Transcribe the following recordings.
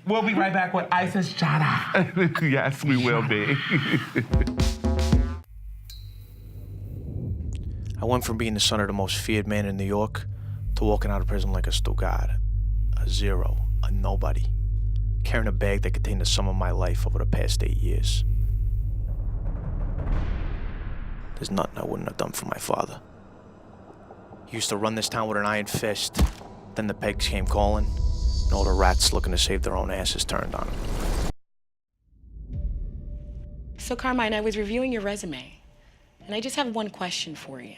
We'll be right back with Isis Djata. Yes, we will be. I went from being the son of the most feared man in New York to walking out of prison like a Stuttgart, a zero, a nobody, carrying a bag that contained the sum of my life over the past 8 years. There's nothing I wouldn't have done for my father. He used to run this town with an iron fist. Then the pegs came calling, and all the rats looking to save their own asses turned on him. So, Carmine, I was reviewing your resume, and I just have one question for you.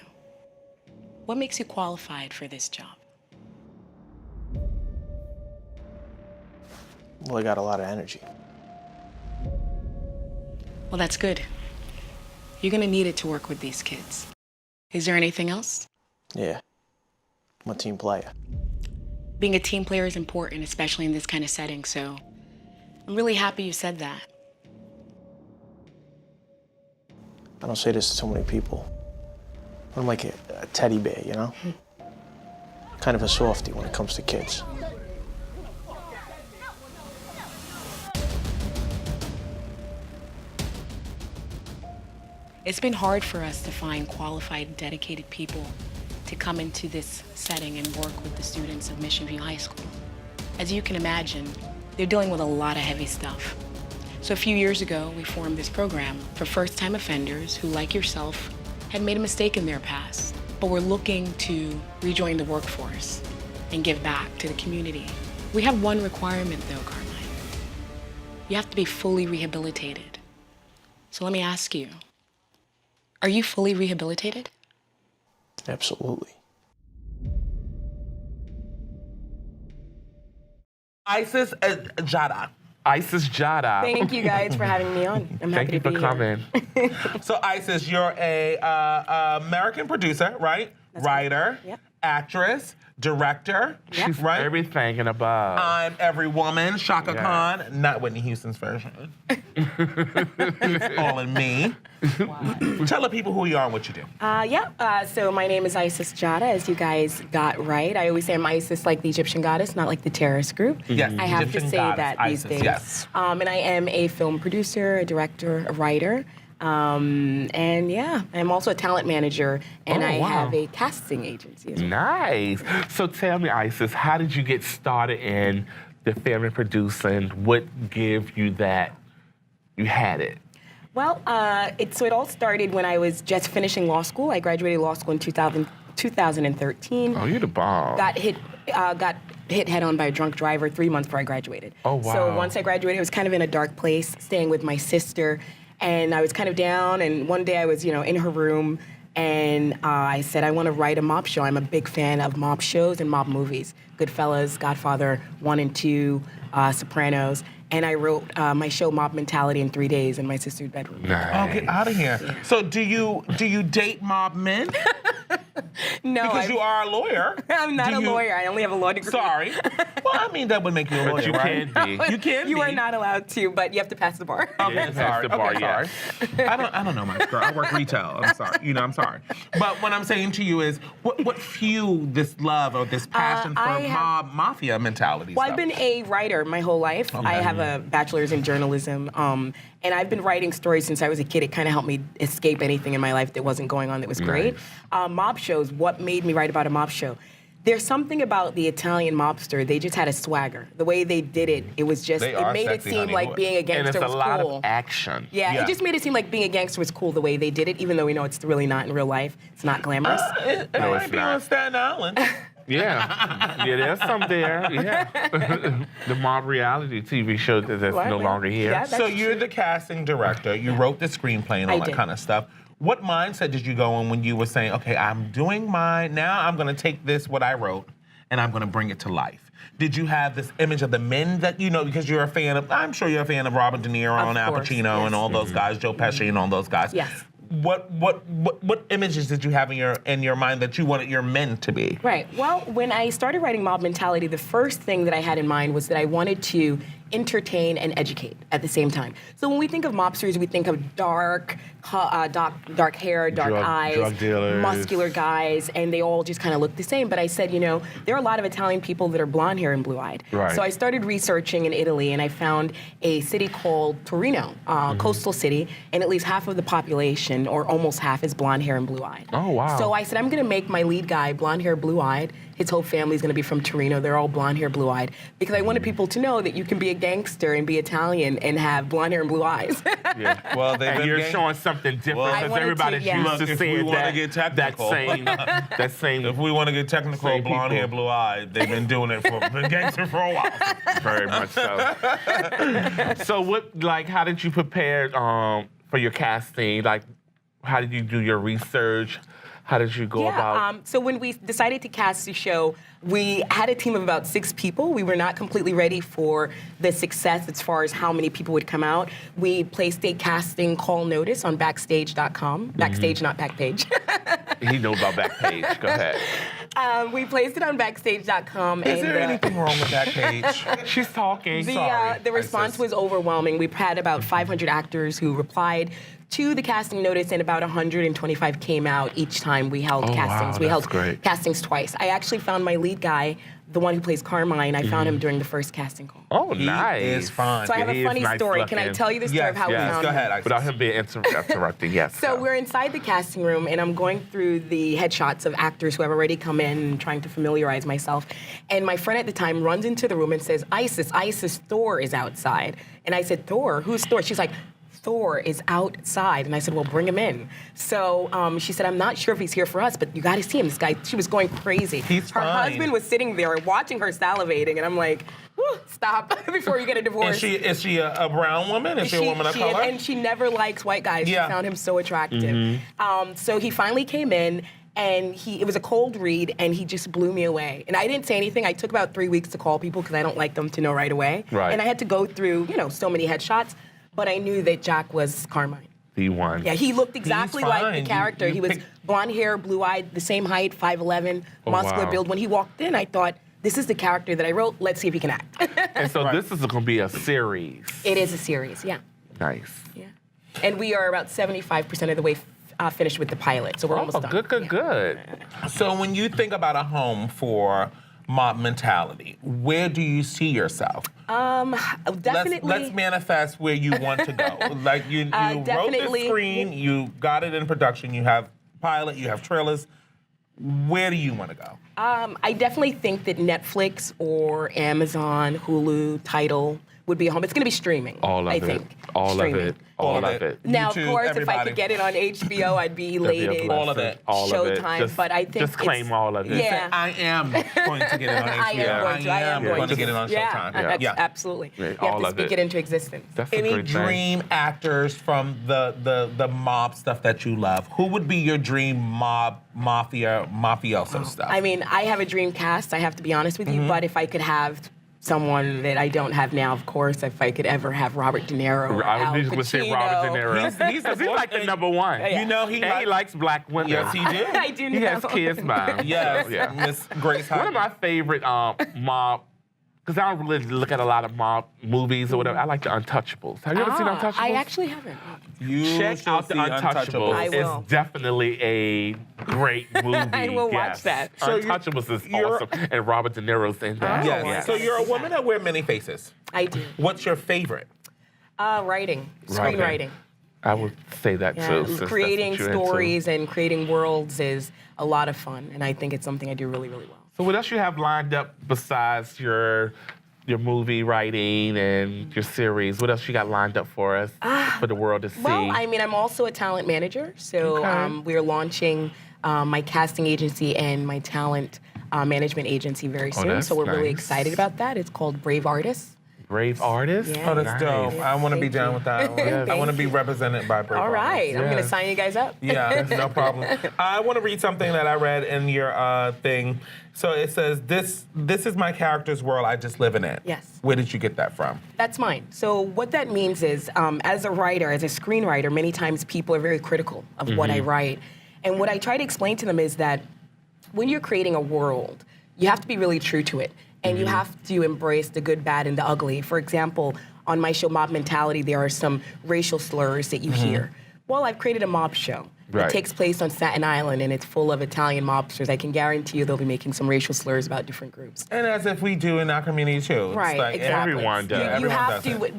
What makes you qualified for this job? Well, I got a lot of energy. Well, that's good. You're gonna need it to work with these kids. Is there anything else? Yeah, I'm a team player. Being a team player is important, especially in this kind of setting, so I'm really happy you said that. I don't say this to too many people. I'm like a teddy bear, you know? Kind of a softie when it comes to kids. It's been hard for us to find qualified, dedicated people to come into this setting and work with the students of Mission View High School. As you can imagine, they're dealing with a lot of heavy stuff. So a few years ago, we formed this program for first-time offenders who, like yourself, had made a mistake in their past, but were looking to rejoin the workforce and give back to the community. We have one requirement, though, Carmine. You have to be fully rehabilitated. So let me ask you, are you fully rehabilitated? Absolutely. Isis Djata. Isis Djata. Thank you guys for having me on. I'm happy Thank you to for be here. coming. So Isis, you're a American producer, right? Writer, actress, director, She's right? everything and above. I'm every woman, Shaka Yes. Khan, not Whitney Houston's version. It's all in me. Tell the people who you are and what you do. So my name is Isis Djata, as you guys got right. I always say I'm Isis like the Egyptian goddess, not like the terrorist group. Yes, I have Egyptian to say goddess, that Isis, these days. yes. And I am a film producer, a director, a writer. And yeah, I'm also a talent manager, and Oh, I wow. have a casting agency as well. Nice. So tell me, Isis, how did you get started in the film and producing? What gave you that you had it? Well, it all started when I was just finishing law school. I graduated law school in 2013. Oh, you're the bomb. Got hit head on by a drunk driver 3 months before I graduated. Oh, wow. So once I graduated, I was kind of in a dark place, staying with my sister, and I was kind of down. And one day I was, in her room, and I said, I want to write a mob show. I'm a big fan of mob shows and mob movies. Goodfellas, Godfather 1 and 2, Sopranos. And I wrote my show Mob Mentality in 3 days in my sister's bedroom. Oh, get out of here. So do you date mob men? No, Because you are a lawyer. I'm not Do a you- lawyer. I only have a law degree. Sorry. Well, I mean, that would make you a lawyer, But you right? can be. You can You be. are not allowed to, but you have to pass the bar. Okay, Yeah, sorry. that's the bar, Okay, yeah. sorry. I don't know, my girl. I work retail. I'm sorry. I'm sorry. But what I'm saying to you is, what fueled this love or this passion for I have- mafia mentality? Well, stuff? I've been a writer my whole life. Okay. I have a bachelor's in journalism, and I've been writing stories since I was a kid. It kind of helped me escape anything in my life that wasn't going on that was great. Mob shows, what made me write about a mob show? There's something about the Italian mobster. They just had a swagger. The way they did it, it was just, They it are made sexy, it seem honey. like being a And gangster it's a was lot cool. of action. Yeah, Yeah. it just made it seem like being a gangster was cool the way they did it, even though we know it's really not in real life. It's not glamorous. It No, might it's be not. on Staten Island. Yeah. Yeah, there's some there. Yeah. The mob reality TV show that's What? no longer here. Yeah, So you're the casting director. You wrote the screenplay and all I that did. kind of stuff. What mindset did you go in when you were saying, okay, I'm doing now I'm going to take this, what I wrote, and I'm going to bring it to life? Did you have this image of the men that you know, because you're a fan of, I'm sure you're a fan of Robert De Niro Of and Al course, Pacino yes. and all those guys, Joe Pesci and all those guys. Yes. What images did you have in your mind that you wanted your men to be? Right. Well, when I started writing Mob Mentality, the first thing that I had in mind was that I wanted to entertain, and educate at the same time. So when we think of mobsters, we think of dark hair, dark eyes, drug dealers, muscular guys, and they all just kind of look the same. But I said, there are a lot of Italian people that are blonde hair and blue-eyed. Right. So I started researching in Italy, and I found a city called Torino, coastal city, and at least half of the population, or almost half, is blonde hair and blue-eyed. Oh, wow. So I said, I'm going to make my lead guy blonde hair, blue-eyed. His whole family's going to be from Torino. They're all blonde hair, blue-eyed. Because I wanted people to know that you can be a gangster and be Italian and have blonde hair and blue eyes. Yeah. Well, they've and been you're showing something different I because wanted to, everybody's yeah. used Look, to if we seeing wanna get that technical. that same. If we want to get technical, Same blonde hair, people. blue eyed, they've been doing it been gangster for a while. Very much so. So how did you prepare for your casting? Like, how did you do your research? How did you go about? So when we decided to cast the show, we had a team of about 6 people. We were not completely ready for the success as far as how many people would come out. We placed a casting call notice on Backstage.com. Backstage, not Backpage. He knows about Backpage. Go ahead. We placed it on Backstage.com. Is there anything wrong with that page? She's talking. The response Isis. was overwhelming. We had about 500 actors who replied to the casting notice, and about 125 came out each time we held castings. Wow, We held that's great. castings twice. I actually found my lead guy, the one who plays Carmine. I found him during the first casting call. Oh, He nice. is fine. So I have he a is funny nice story. Can I looking. tell you the story of how we yes. found Go him? ahead, Isis. Without him being interrupted, yes. So we're inside the casting room, and I'm going through the headshots of actors who have already come in and trying to familiarize myself. And my friend at the time runs into the room and says, Isis, Thor is outside. And I said, Thor? Who's Thor? She's like, Thor is outside. And I said, well, bring him in. So she said, I'm not sure if he's here for us, but you got to see him. This guy, she was going crazy. He's her fine. husband was sitting there watching her salivating, and I'm like, whew, stop before you get a divorce. Is she a brown woman? Is she a woman of color? And she never likes white guys. Yeah. She found him so attractive. So he finally came in, and it was a cold read, and he just blew me away. And I didn't say anything. I took about 3 weeks to call people because I don't like them to know right away. Right. And I had to go through, so many headshots, but I knew that Jack was Carmine. The one. Yeah, he looked exactly like fine. the character. You He was picked- blonde hair, blue-eyed, the same height, 5'11", Oh, muscular wow. build. When he walked in, I thought, this is the character that I wrote. Let's see if he can act. And so this is going to be a series. It is a series, yeah. Nice. Yeah. And we are about 75% of the way finished with the pilot, so we're almost done. Good. So when you think about a home for mob mentality, where do you see yourself? Definitely. Let's manifest where you want to go. Like you wrote the definitely. screen, you got it in production, you have pilot, you have trailers. Where do you want to go? I definitely think that Netflix or Amazon, Hulu, Tidal would be a home. It's going to be streaming. All of I it. think. All Streaming. of it. All of it. Now, YouTube, of course, if I everybody. could get it on HBO, I'd be That'd be a elated. All of blessing. it. All of it. Showtime, Just, but I think just claim it's- all of it. Yeah. I am going to get it on HBO. I am going to. I am going to get it on Yeah, Showtime. that's absolutely. Yeah, You have all to of speak it. it into existence. That's a Any great thing. dream actors from the mob stuff that you love? Who would be your dream mafioso stuff? I mean, I have a dream cast, I have to be honest with you, but if I could have someone that I don't have now, of course, if I could ever have Robert De Niro, I Al was just going to say Pacino. Robert De Niro. He's Because he's like the number one. You know he And he likes black women. Yes, he do. I do know. He has kids now. Yes, So, yeah. Miss Grace. One of my favorite mob, because I don't really look at a lot of mob movies or whatever. I like the Untouchables. Have you ever seen Untouchables? I actually haven't. You Check should out the see Untouchables. I will. It's definitely a great movie. I will watch yes. that. So Untouchables is you're- awesome, and Robert De Niro's in that. Oh, Yes. yes. So you're a woman that wear many faces. I do. What's your favorite? Writing, screenwriting. I would say that Yeah, too. since that's creating what you're into. stories and creating worlds is a lot of fun, and I think it's something I do really, really well. So what else you have lined up besides your movie writing and your series? What else you got lined up for us for the world to see? Well, I mean, I'm also a talent manager, so Okay. we're launching my casting agency and my talent management agency very soon. that's So we're really nice. excited about that. It's called Brave Artists. Brave artist. Yeah. Oh, that's dope. I want to be Thank down you. with that. I want to be represented by Brave All right, Artists. I'm going to Yes. sign you guys up. Yeah, no problem. I want to read something that I read in your thing. So it says, this is my character's world, I just live in it. Yes. Where did you get that from? That's mine. So what that means is, as a writer, as a screenwriter, many times people are very critical of what I write. And what I try to explain to them is that when you're creating a world, you have to be really true to it. And you have to embrace the good, bad, and the ugly. For example, on my show Mob Mentality, there are some racial slurs that you hear. Well, I've created a mob show. Right. It takes place on Staten Island, and it's full of Italian mobsters. I can guarantee you they'll be making some racial slurs about different groups. And as if we do in our community too. It's Right, like exactly. everyone does. You Everyone have does to. it.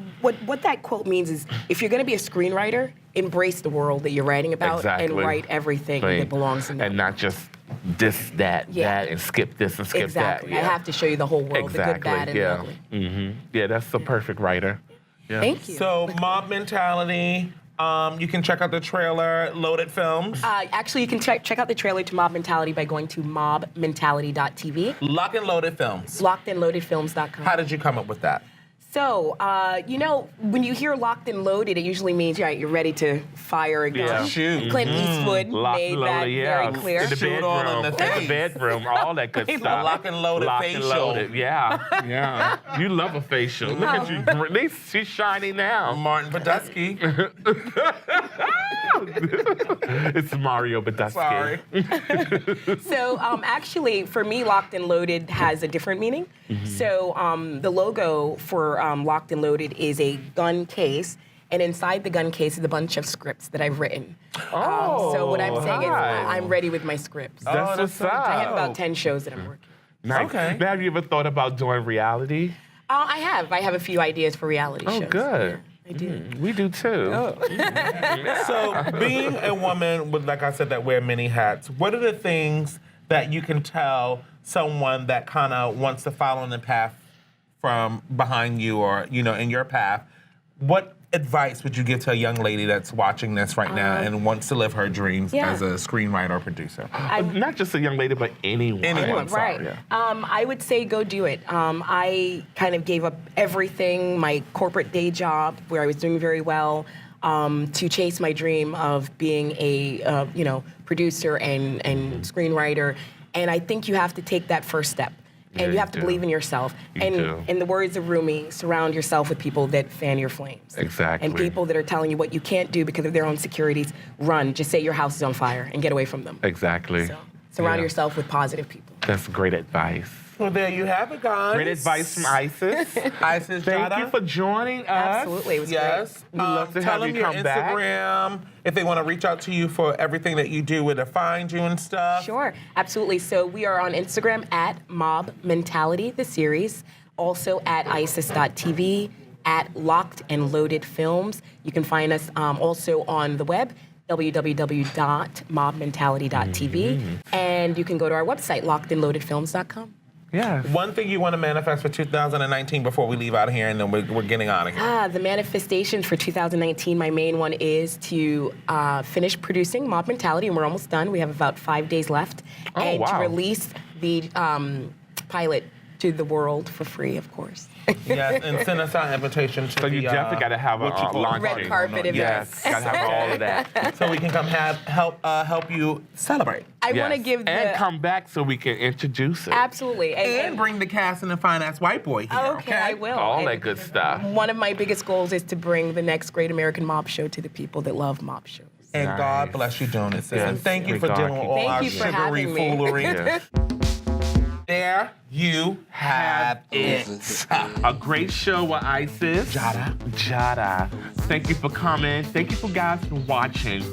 What that quote means is, if you're going to be a screenwriter, embrace the world that you're writing about and write everything that belongs in that. And not just this, that, that, and skip this and skip exactly. that. I have to show you the whole world, the good, bad, and the ugly. Yeah, that's the perfect writer. Yeah. Thank you. So Mob Mentality. You can check out the trailer, Loaded Films. Actually, you can check out the trailer to Mob Mentality by going to mobmentality.tv. Lock and Loaded Films. LockedandLoadedFilms.com. How did you come up with that? So, when you hear locked and loaded, it usually means you're ready to fire a gun. Yeah. Shoot. Clint Eastwood Lock made and that loaded, very clear. In the Shoot all in bedroom, the face. in the bedroom, all that good stuff. Lock and loaded Lock facial. and loaded, yeah. You love a facial. Look at you. At least she's shining now. Martin Badusky. It's Mario Badusky. Sorry. So actually, for me, locked and loaded has a different meaning. So the logo for locked and loaded is a gun case. And inside the gun case is a bunch of scripts that I've written. So what I'm saying is I'm ready with my scripts. That's what's up. I have about 10 shows that I'm working. Nice. Okay. Now, have you ever thought about doing reality? I have. I have a few ideas for reality shows. Oh, good. Yeah, I do. We do too. So being a woman with, like I said, that wear many hats, what are the things that you can tell someone that kind of wants to follow in the path from behind you or, in your path? What advice would you give to a young lady that's watching this right now and wants to live her dreams as a screenwriter or producer? Not just a young lady, but anyone. Anyone, Right. Yeah. I would say go do it. I kind of gave up everything, my corporate day job where I was doing very well, to chase my dream of being a producer and screenwriter. And I think you have to take that first step. And you have to believe in yourself. do. In the words of Rumi, surround yourself with people that fan your flames. Exactly. And people that are telling you what you can't do because of their own insecurities, run. Just say your house is on fire and get away from them. Exactly. So surround Yeah. yourself with positive people. That's great advice. Well, there you have it, guys. Great advice from Isis. Isis Thank Djata. you for joining us. Absolutely, it was Yes. We'd love to tell have you them your come back. Instagram, if they want to reach out to you for everything that you do, where to find you and stuff. Sure, absolutely. So we are on Instagram at Mob Mentality, the series. Also at Isis.tv, at Locked and Loaded Films. You can find us also on the web, www.mobmentality.tv. And you can go to our website, lockedandloadedfilms.com. Yeah. One thing you want to manifest for 2019 before we leave out of here, and then we're getting out of here. The manifestations for 2019, my main one is to finish producing Mob Mentality, and we're almost done. We have about 5 days left. Oh, and wow. to release the pilot to the world for free, of course. Yes, and send us our invitation to So you definitely got to have a launch. Red carpet event. Yes, got to have all of that. so we can come help you celebrate. I want to Yes. give the... And come back so we can introduce it. Absolutely. And bring the cast and the fine-ass white boy here, Okay, I will. All And that good stuff. one of my biggest goals is to bring the next great American mob show to the people that love mob shows. And Nice. God bless you doing it, sis. Yes, And thank you may for God dealing with keep all you. our Thank you for sugary having me. foolery. Yes. There you have it. A great show with Isis Djata. Djata. Thank you for coming. Thank you for guys for watching.